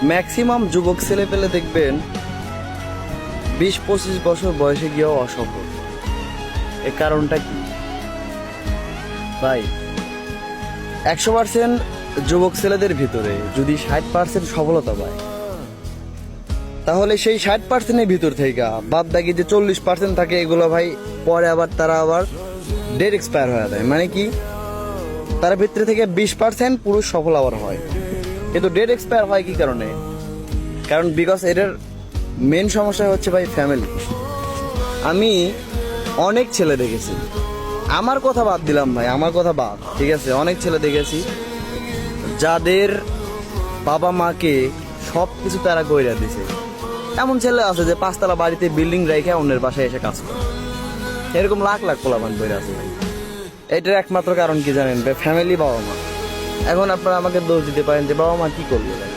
Maximum যুবক ছেলে পেলে দেখবেন 20-25 বছর বয়সে গিয়েও অসফল। এর কারণটা কি ভাই? 100% যুবক ছেলেদের ভিতরে যদি 60% সফলতা পায়, তাহলে সেই 60%-এর ভিতর থেকে বাদ বাকি যে 40% থাকে, এগুলো ভাই পরে আবার তারা আবার ডেট এক্সপায়ার হয়ে যায়। মানে কি, তার ভিতরে থেকে 20% পুরুষ সফল আবার হয়, কিন্তু ডেট এক্সপায়ার হয় কি কারণে? কারণ বিকজ এটার মেন সমস্যা হচ্ছে ভাই ফ্যামিলি। আমি অনেক ছেলে দেখেছি, আমার কথা বাদ দিলাম ভাই, আমার কথা বাদ, ঠিক আছে, অনেক ছেলে দেখেছি যাদের বাবা মাকে সব কিছু তারা কইরা দিছে। এমন ছেলে আছে যে 5 তলা বাড়িতে বিল্ডিং রেখে অন্যের বাসায় এসে কাজ করে। এরকম লাখ লাখ পোলাপান বইরা আছে ভাই। এটার একমাত্র কারণ কি জানেন ভাই? ফ্যামিলি, বাবা মা। এখন আপনারা আমাকে দোষ দিতে পারেন যে বাবা মা কি করবে ভাই?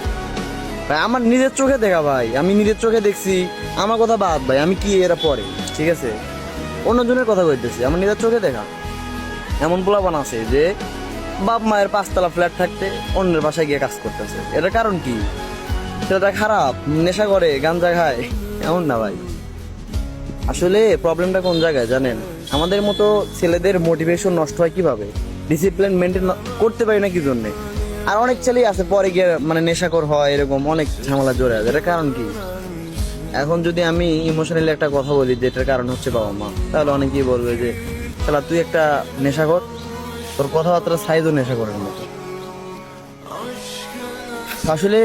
ভাই আমার নিজের চোখে দেখা ভাই, আমি নিজের চোখে দেখছি। আমার কথা বাদ ভাই, আমি কি এরা পরে, ঠিক আছে, অন্যজনের কথা কইতেছি, আমার নিজের চোখে দেখা। এমন পোলাপান আছে যে বাপ মায়ের 5 তলা ফ্ল্যাট থাকতে অন্যের বাসায় গিয়ে কাজ করতেছে। এটার কারণ কি? সেটা খারাপ, নেশা করে, গাঞ্জা খায়, এমন না ভাই। আসলে প্রবলেমটা কোন জায়গায় জানেন? আমাদের মতো ছেলেদের মোটিভেশন নষ্ট হয় কিভাবে? ডিসিপ্লিন মেনটেন করতে পারি না কি জন্যে। আর অনেক ছেলেই আছে পরে গিয়ে মানে নেশাখোর হয়, এরকম অনেক ঝামেলা জড়ে আছে। এটার কারণ কি? এখন যদি আমি ইমোশনালি একটা কথা বলি যে এটার কারণ হচ্ছে বাবা মা, তাহলে অনেকেই বলবে যে শালা তুই একটা নেশাখোর, তোর কথাবার্তা সাইজও নেশাখোরের মতো। আসলে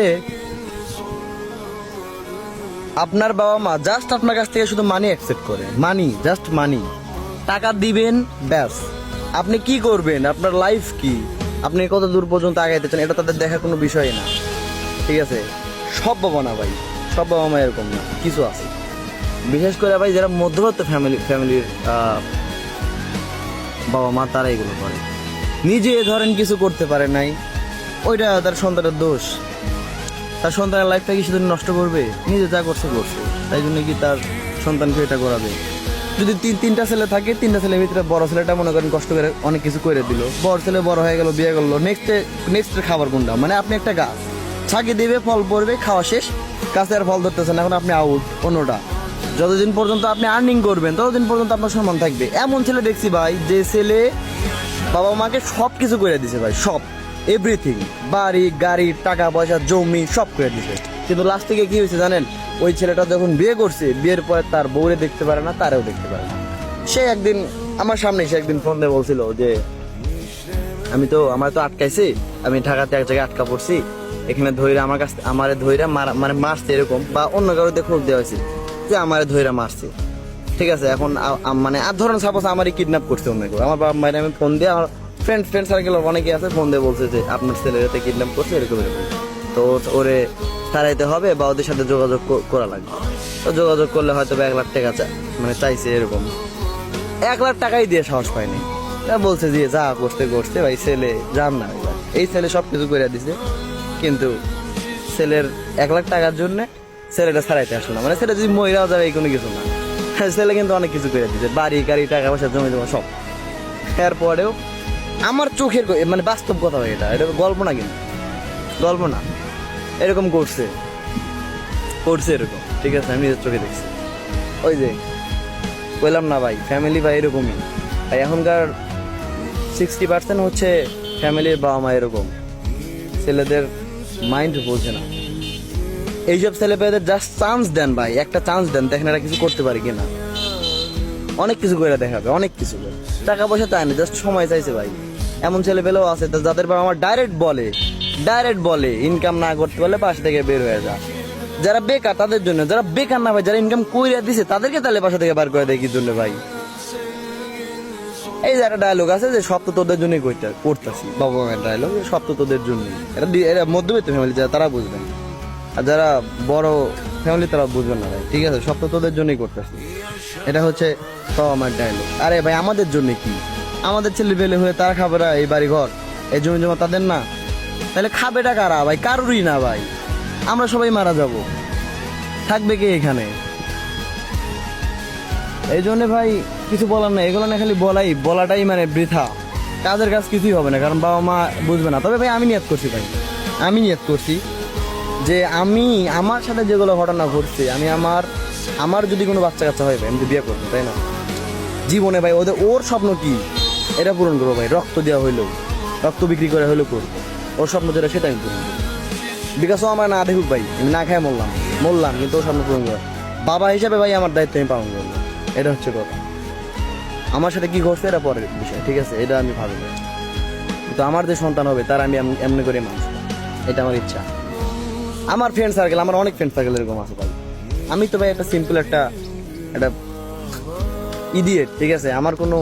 আপনার বাবা মা জাস্ট আপনার কাছ থেকে শুধু মানি অ্যাকসেপ্ট করে, মানি, জাস্ট মানি। টাকা দিবেন, ব্যাস। আপনি কি করবেন, আপনার লাইফ কি, আপনি কত দূর পর্যন্ত আগাইতে চান, এটা তাদের দেখার কোনো বিষয় না, ঠিক আছে? সব বাবা না ভাই, সব বাবা মা এরকম না, কিছু আছে। বিশেষ করে ভাই যারা মধ্যবিত্ত ফ্যামিলির বাবা মা, তারা এগুলো করে। নিজে ধরেন কিছু করতে পারে নাই, ওইটা তার সন্তানের দোষ। তার সন্তানের লাইফটা কি সেদিন নষ্ট করবে? নিজে যা করছে করছে, তাই জন্য কি তার সন্তানকে এটা করাবে? যদি তিনটা ছেলে থাকে, 3টা ছেলের ভিতরে বড় ছেলেটা মনে করেন কষ্ট করে অনেক কিছু করে দিল, বড় ছেলে বড় হয়ে গেল, বিয়ে করলো, নেক্সটের খাবার কোনটা? মানে আপনি একটা গাছ ছাকি দিবে, ফল পড়বে, খাওয়া শেষ, গাছে আর ফল ধরতেছেন, এখন আপনি আউট অন্যটা। যতদিন পর্যন্ত আপনি আর্নিং করবেন ততদিন পর্যন্ত আপনার সম্মান থাকবে। এমন ছেলে দেখছি ভাই, যে ছেলে বাবা মাকে সব কিছু করে দিছে ভাই, সব, এভরিথিং, বাড়ি গাড়ি টাকা পয়সা জমি সব করে দিছে, কিন্তু লাস্ট থেকে কি হয়েছে জানেন? ওই ছেলেটা যখন বিয়ে করছে, বিয়ের পরে তার বউরে দেখতে পারে না, তারেও দেখতে পারে না। সে একদিন আমার সামনে এসে একদিন ফোন দিয়ে বলছিল যে আমার তো আটকাইছে, আমি ঢাকাতে এক জায়গায় আটকা পড়ছি, এখানে ধইরা আমার কাছে আমারে ধইরা মানে মারছে, এরকম, বা অন্য কারোতে খোঁজ দেওয়া হয়েছে যে আমারে ধইরা মারছে, ঠিক আছে? এখন মানে আর ধরুন সাপোজ আমারই কিডন্যাপ করছে অন্য কেউ, আমার বাবা মায়ের আমি ফোন দিয়ে, আমার ফ্রেন্ড সার্কেল অনেকে আছে, ফোন দিয়ে বলছে যে আপনার ছেলেরাতে কিডন্যাপ করছে, এরকম এরকম, তো ওরে তাড়াইতে হবে বা ওদের সাথে যোগাযোগ করা লাগবে। তো যোগাযোগ করলে হয়তো 1 লাখ টাকা মানে চাইছে, এরকম 1 লাখ টাকাই দিয়ে সাহস পায়নি। বলছে যে যা করতে ভাই, ছেলে যান না, এই ছেলে সব কিছু করে দিছে, কিন্তু ছেলের 1 লাখ টাকার জন্য ছেলেটা ছাড়াইতে আসলো না। মানে ছেলে যদি মহিলাও যাবে এই কোনো কিছু না, ছেলে কিন্তু অনেক কিছু করে দিছে, বাড়ি গাড়ি টাকা পয়সা জমি জমা সব। এরপরেও আমার চোখের মানে বাস্তব কথা হয়, এটা গল্প না, কিন্তু গল্প না, এরকম করছে এরকম, ঠিক আছে? আমি নিজের চোখে দেখছি। ওই যে বললাম না ভাই, ফ্যামিলি ভাই এরকমই ভাই। এখনকার 60% হচ্ছে ফ্যামিলির বাবা মা এরকম, ছেলেদের মাইন্ড বোঝে না। এইসব ছেলে পেয়েদের জাস্ট চান্স দেন ভাই, একটা চান্স দেন, দেখেন এরা কিছু করতে পারে কিনা। অনেক কিছু করে দেখাবে, অনেক কিছু করে, টাকা পয়সা চায় না, জাস্ট সময় চাইছে ভাই। এমন ছেলে পেলেও আছে যাদের বাবা আমার ডাইরেক্ট বলে ইনকাম না করতে পারলে বাসা থেকে বের হয়ে যা। যারা বেকার তাদের জন্য, যারা বেকার না ভাই, যারা ইনকাম কইরা দিছে তাদেরকে তাহলে বাসা থেকে বার করে দেয় কি জন্য ভাই? এই যে একটা ডায়লগ আছে যে সব তো তোদের জন্যই করতেছি, বাবা মায়ের ডায়লগ, সব তো তোদের জন্যই। এরা মধ্যবিত্ত ফ্যামিলি যারা, তারা বুঝবেন, আর যারা বড় ফ্যামিলি তারা বুঝবেন না ভাই, ঠিক আছে? সব তো তোদের জন্যই করতেছি, এটা হচ্ছে বাবা মায়ের ডায়লগ। আরে ভাই আমাদের জন্য কি? আমাদের ছেলে পেলে হয়ে তারা খাবে না, এই বাড়ি ঘর এই জমি জমা তাদের না, তাহলে খাবেটা কারা ভাই? কারুরই না ভাই, আমরা সবাই মারা যাব, থাকবে কে এখানে? এই জন্য ভাই কিছু বলার না, এগুলো না খালি বলাটাই মানে বৃথা, কাজের কাজ কিছুই হবে না, কারণ বাবা মা বুঝবে না। তবে ভাই আমি নিয়ত করছি যে আমি আমার সাথে যেগুলো ঘটনা ঘটছে, আমি আমার যদি কোনো বাচ্চা কাচ্চা হয় ভাই, আমি তো বিয়ে করবো, তাই না? জীবনে ভাই ওর স্বপ্ন কি এটা পূরণ করবো ভাই, রক্ত দেওয়া হইলেও, রক্ত বিক্রি করে হইলেও করবো। ওর স্বপ্ন যেটা সেটা আমি পূরণ করবো। বিকাশ ও আমার না দেখুক ভাই, আমি না খাই মরলাম কিন্তু ওর স্বপ্ন পূরণ করবো। বাবা হিসাবে ভাই আমার দায়িত্ব আমি পালন করবো, এটা হচ্ছে কথা। আমার সাথে কি ঘটছে এটা পরের বিষয়, ঠিক আছে, এটা আমি ভাবি না। কিন্তু আমার যে সন্তান হবে তার আমি এমনি করে মানুষ, এটা আমার ইচ্ছা। আমার ফ্রেন্ড সার্কেল, আমার অনেক ফ্রেন্ড সার্কেল এরকম আছে ভাই। আমি তো ভাই একটা সিম্পল একটা ইডিয়েট, ঠিক আছে, আমার কোনো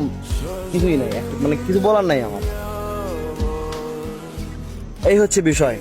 কিছুই নাই, মানে কিছু বলার নাই আমার। এই হচ্ছে বিষয়।